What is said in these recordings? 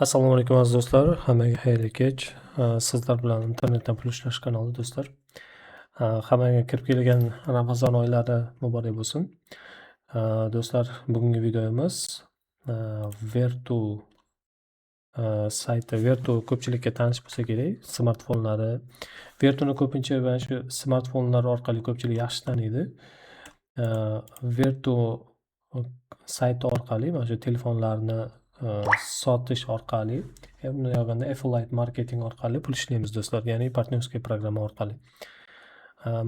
Assalomu alaykum aziz do'stlar, hammaga xayrli kech. Sizlar bilan internetdan pul ishlash kanali do'stlar. Hammaga kirib kelgan Ramazon oylari muborak bo'lsin. Do'stlar, bugungi videomiz Vertu sayti. Vertu ko'pchilikka tanish bo'lsa kerak, smartfonlari. Vertuni ko'pincha mana shu smartfonlar orqali ko'pchilik yaxshi taniydi. Vertu sayti orqali mana shu telefonlarni sotish orqali, bunday olganda affiliate marketing orqali pul ishlaymiz do'stlar, ya'ni partnyorskiy programma orqali.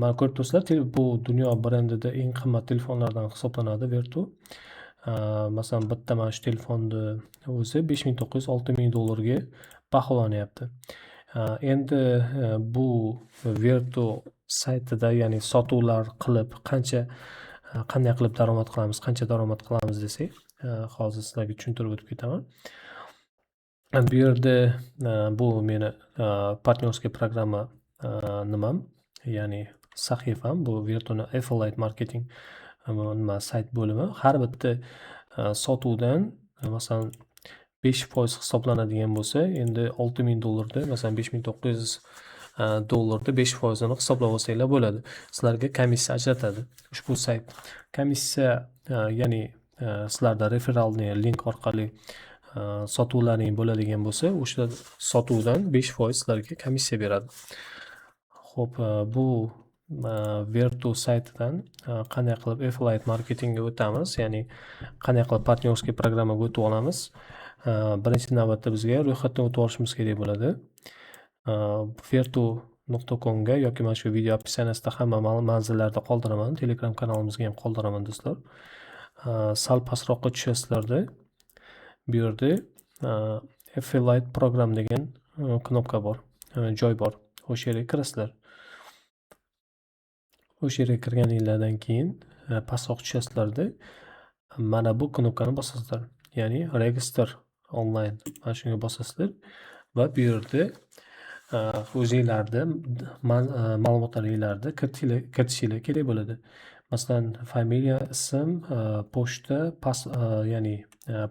Mana ko'rib turibsizlar, bu dunyo brendida eng qimmat telefonlardan hisoblanadi Vertu. Masalan, bitta mana shu telefonni o'zi $5900-$6000 baholanyapti. Endi bu Vertu saytida, ya'ni sotuvlar qilib qanday qilib daromad qilamiz, qancha daromad qilamiz desak, hozir sizlarga tushuntirib o'tib ketaman. Bu yerda bu meni partnyorskiy programma nimam, ya'ni sahifam, bu Vertuni affiliate marketing sayt bo'limi. Har bitta sotuvdan masalan 5% hisoblanadigan bo'lsa, endi $6000 da masalan $5900 5% ni hisoblab olsanglar bo'ladi. Sizlarga komissiya ajratadi ushbu sayt. Komissiya, ya'ni sizlarda referalni link orqali sotuvlaring bo'ladigan bo'lsa, o'sha sotuvdan 5% sizlarga komissiya beradi. Xo'p, bu Vertu saytidan qanday qilib affiliate marketingga o'tamiz, ya'ni qanday qilib partnyorskiy programmaga o'tib olamiz. Birinchi navbatda bizga ro'yxatdan o'tib olishimiz kerak bo'ladi. Vertu.com ga yoki mana shu video opsiyasida hamma manzillarda qoldiraman, Telegram kanalimizga ham qoldiraman do'stlar. Sal pastroqqa tushasizlarda bu yerda affiliate program degan knopka bor, joy bor. O'sha yerga kirasizlar. O'sha yerga kirganingizdan keyin pastroq tushasizlarda mana bu knopkani bosasizlar. Ya'ni register online. Mana shunga bosasizlar va bu yerda o'zingizlarni ma'lumotlaringizlarni kiritishingiz kerak bo'ladi. Masalan, familiya, ism, pochta, ya'ni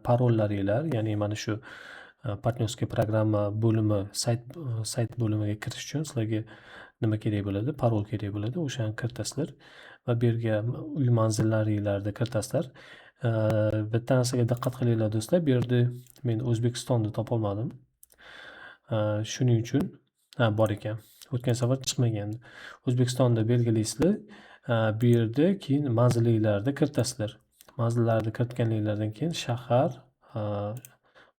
parollaringlar, ya'ni mana shu partnyorskiy programma bo'limi, sayt bo'limiga kirish uchun sizlarga nima kerak bo'ladi? Parol kerak bo'ladi. O'shani kiritasizlar va bu yerga uy manzillaringlarni kiritasizlar. Bitta narsaga diqqat qilinglar do'stlar, bu yerda men O'zbekistonni topolmadim. Shuning uchun bor ekan. O'tgan safar chiqmagan. O'zbekistonni belgilaysizlar. Bu yerda keyin manzilinglarni kiritasizlar. Manzillarni kiritganinglardan keyin shahar,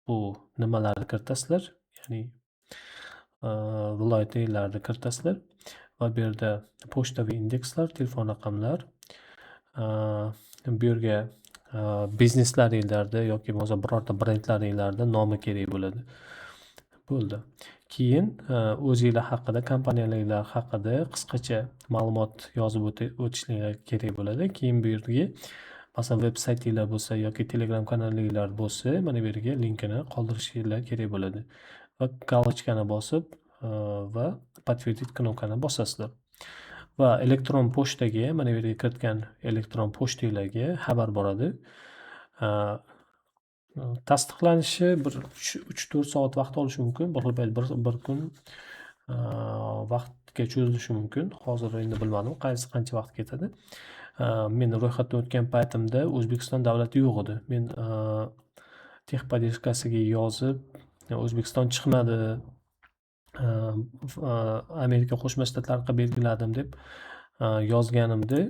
bu nimalarni kiritasizlar, ya'ni viloyatinglarni kiritasizlar va bu yerda pochtaviy indekslar, telefon raqamlar, bu yerga bizneslaringlarni yoki bo'lmasa birorta brendlaringlarni nomi kerak bo'ladi. Bo'ldi. Keyin o'zingizlar haqida, kompaniyalaringlar haqida qisqacha ma'lumot yozib o'tishingiz kerak bo'ladi. Keyin bu yerga masalan veb saytinglar bo'lsa yoki Telegram kanalinglar bo'lsa, mana bu yerga linkini qoldirishingiz kerak bo'ladi. Va galochkani bosib va подтвердить knopkani bosasizlar. Va elektron pochtaga, mana bu yerga kiritgan elektron pochtalarga xabar boradi. Tasdiqlanishi bir 3-4 soat vaqt olishi mumkin. Bir kun vaqtga cho'zilishi mumkin. Hozir endi bilmadim qancha vaqt ketadi. Men ro'yxatdan o'tgan paytimda O'zbekiston davlati yo'q edi. Men texpodдержкasiga yozib, O'zbekiston chiqmadi, Amerika Qo'shma Shtatlarga belgiladim deb yozganimda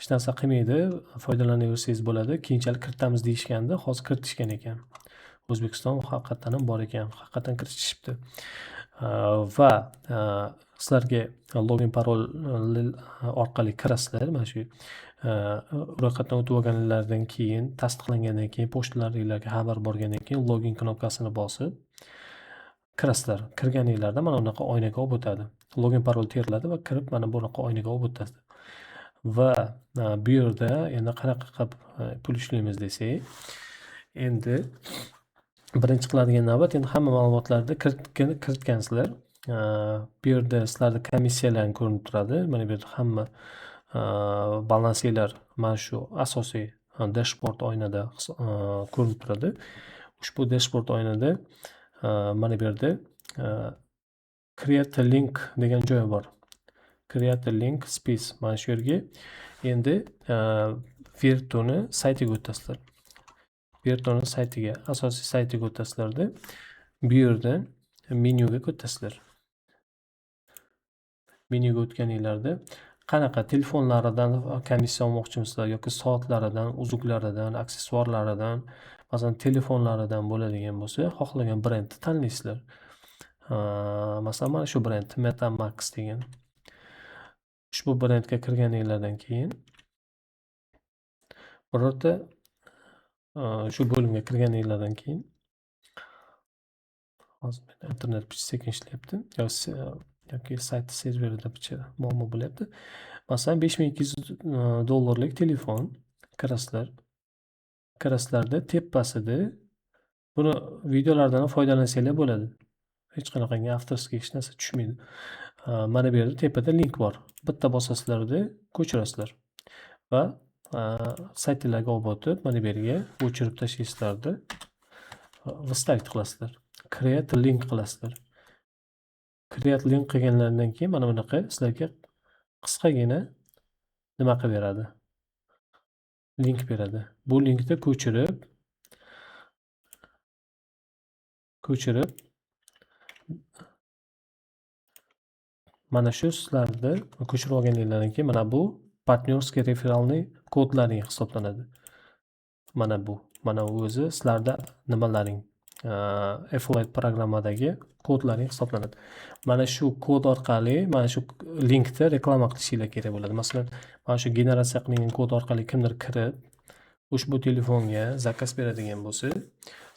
hech narsa qilmaydi, foydalanaversangiz bo'ladi, keyinchalik kiritamiz deyishganda, hozir kiritishgan ekan. O'zbekiston haqiqatan ham bor ekan, haqiqatan kiritishibdi. Va sizlarga login parol orqali kirasizlar. Mana shu ro'yxatdan o'tib olganlardan keyin, tasdiqlangandan keyin, pochtalaringizga xabar borgandan keyin login knopkasini bosib kirasizlar. Kirganingizda mana bunaqa oynaga olib o'tadi. Login parol teriladi va kirib mana bunaqa oynaga olib o'tadi. Va bu yerda endi qanaqa qilib pul ishlaymiz desak, endi birinchi qiladigan navbat, endi hamma ma'lumotlarni kiritgansizlar. Bu yerda sizlarda komissiyalar ko'rinib turadi. Mana bu yerda hamma balansinglar mana shu asosiy dashbord oynada ko'rinib turadi. Ushbu dashbord oynada mana bu yerda create a link degan joyi bor. Create a link space. Mana shu yerga endi Virtuni saytiga o'tasizlar. Virtuni saytiga, asosiy saytiga o'tasizlarda bu yerdan menyuga o'tasizlar. Menyuga o'tganinglarda qanaqa telefonlaridan komissiya olmoqchimisizlar yoki soatlaridan, uzuklaridan, aksessuarlaridan, masalan telefonlaridan bo'ladigan bo'lsa, xohlagan brendni tanlaysizlar. Masalan, mana shu brend MetaMax degan. Ushbu brendga kirganinglardan keyin birorta shu bo'limga kirganinglardan keyin hozir internet picha sekin ishlayapti yoki sayt serverida picha muammo bo'lyapti. Masalan, $5200 telefon kirasizlar. Kirasizlarda tepasida buni videolardan foydalansanglar bo'ladi. Hech qanaqangi avtorskiy hech narsa tushmaydi. Mana bu yerda tepada link bor. Bitta bosasizlarda ko'chirasizlar va saytinglarga olib o'tib, mana bu yerga o'chirib tashlaysizlarda выставить qilasizlar. Create link qilasizlar. Create link qilganlaridan keyin mana bunaqa sizlarga qisqagina nima qilib beradi? Link beradi. Bu linkni ko'chirib mana shu sizlarni ko'chirib olganinglardan keyin mana bu partnyorskiy referalniy kodlaring hisoblanadi. Mana bu. Mana o'zi sizlarda nimalaring Affiliate programmadagi kodlaring hisoblanadi. Mana shu kod orqali, mana shu linkda reklama qilishinglar kerak bo'ladi. Masalan, mana shu generatsiya qilingan kod orqali kimdir kirib, ushbu telefonga zakaz beradigan bo'lsa,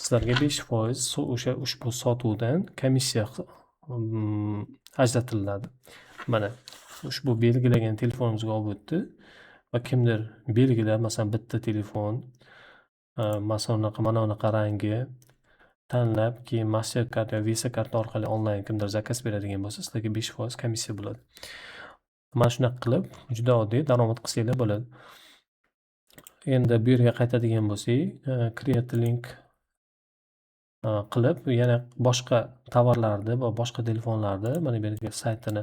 sizlarga 5% o'sha ushbu sotuvdan komissiya ajratiladi. Mana ushbu belgilagan telefonimizga olib o'tdi va kimdir belgilab, masalan, bitta telefon, masalan, mana unaqa rangi tanlab, keyin Mastercard va Visa karta orqali onlayn kimdir zakaz beradigan bo'lsa, sizlarga 5% komissiya bo'ladi. Mana shunaqa qilib, juda oddiy daromad qilsanglar bo'ladi. Endi bu yerga qaytadigan bo'lsak, create link qilib, yana boshqa tovarlarni va boshqa telefonlarni mana bu yerga saytini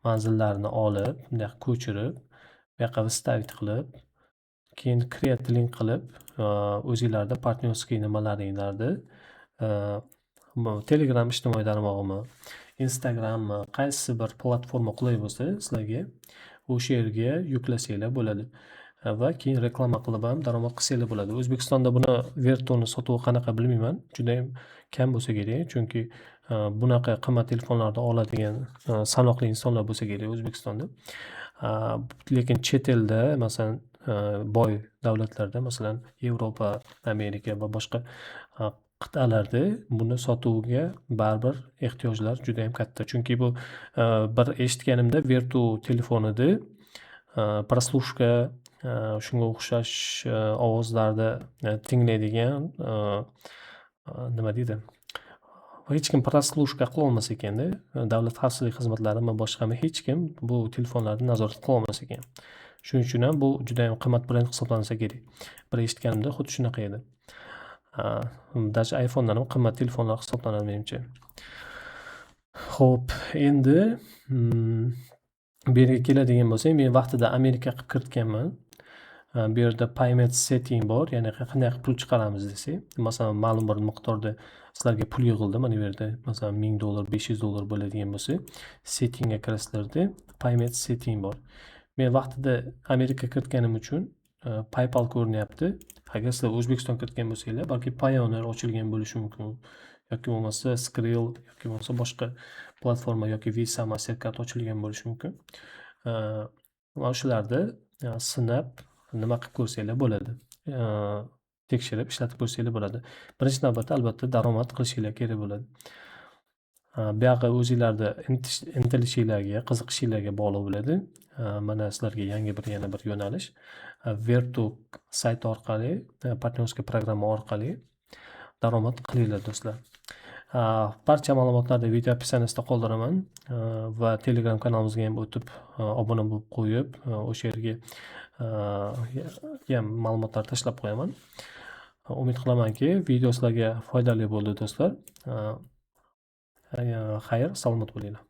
manzillarini olib, bunday ko'chirib, bu yoqqa выставить qilib, keyin create link qilib, o'zingizlarda partnyorskiy nimalaringlarni Telegram ijtimoiy tarmog'imi, Instagrammi, qaysi bir platforma qulay bo'lsa sizlarga o'sha yerga yuklasanglar bo'ladi. Va keyin reklama qilib ham daromad qilsanglar bo'ladi. O'zbekistonda buni Virtuni sotuvi qanaqa bilmayman. Juda ham kam bo'lsa kerak, chunki bunaqa qimmat telefonlarni oladigan sanoqli insonlar bo'lsa kerak O'zbekistonda. Lekin chet elda, masalan, boy davlatlarda, masalan, Yevropa, Amerika va boshqa qit'alarda buni sotuviga baribir ehtiyojlar juda ham katta. Chunki bu bir eshitganimda Virtu telefonida proslушка shunga o'xshash ovozlarni tinglaydigan nima deydi? Hech kim proslушка qila olmas ekanda. Davlat xavfsizlik xizmatlari va boshqa hech kim bu telefonlarni nazorat qila olmas ekan. Shuning uchun ham bu juda ham qimmat brend hisoblansa kerak. Bir eshitganimda xuddi shunaqa edi. Даже iPhone'dan ham qimmat telefonlar hisoblanadi menimcha. Xo'p, endi bu yerga keladigan bo'lsak, men vaqtida Amerika qilib kiritganman. Bu yerda payment setting bor, ya'ni qanday pul chiqaramiz desak, masalan, ma'lum bir miqdorda sizlarga pul yig'ildi mana bu yerda, masalan, $1000, $500 bo'ladigan bo'lsa, settingga kirasizlarda payment setting bor. Men vaqtida Amerika kiritganim uchun PayPal ko'rinyapti. Agar sizlar O'zbekiston kiritgan bo'lsanglar, balki Payoneer ochilgan bo'lishi mumkin. Yoki bo'lmasa Skrill yoki bo'lmasa boshqa platforma yoki Visa, Mastercard ochilgan bo'lishi mumkin. Mana shularni sinab nima qilib ko'rsanglar bo'ladi. Tekshirib ishlatib ko'rsanglar bo'ladi. Birinchi navbatda albatta daromad qilishinglar kerak bo'ladi. Bu yoqqa o'zingizlarni intilishinglarga, qiziqishinglarga bog'liq bo'ladi. Mana sizlarga yangi yana bir yo'nalish. Virtu sayti orqali, partnyorskiy programma orqali daromad qilinglar do'stlar. Barcha ma'lumotlarni video opisiyaniyasida qoldiraman va Telegram kanalimizga ham o'tib obuna bo'lib qo'yib, o'sha yerga ham ma'lumotlar tashlab qo'yaman. Umid qilamanki, video sizlarga foydali bo'ldi do'stlar. Xayr, salomat bo'linglar.